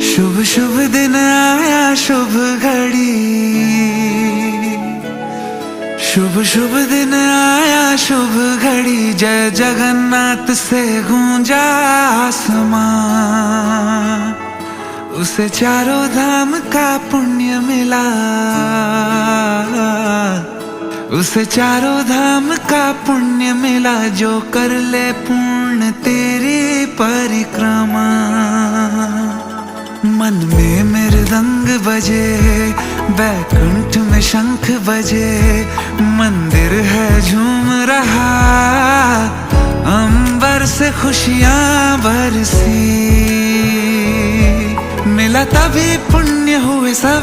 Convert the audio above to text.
शुभ शुभ दिन आया शुभ घड़ी, शुभ शुभ दिन आया शुभ घड़ी। जय जगन्नाथ से गूंजा आसमां, उसे चारों धाम का पुण्य मिला, उसे चारों धाम का पुण्य मिला। जो कर ले पूर्ण तेरी परिक्रमा। मन में मृदंग बजे, बैकुंठ में शंख बजे, मंदिर है झूम रहा, अंबर से खुशियां बरसी। मिला तभी पुण्य हुए सभी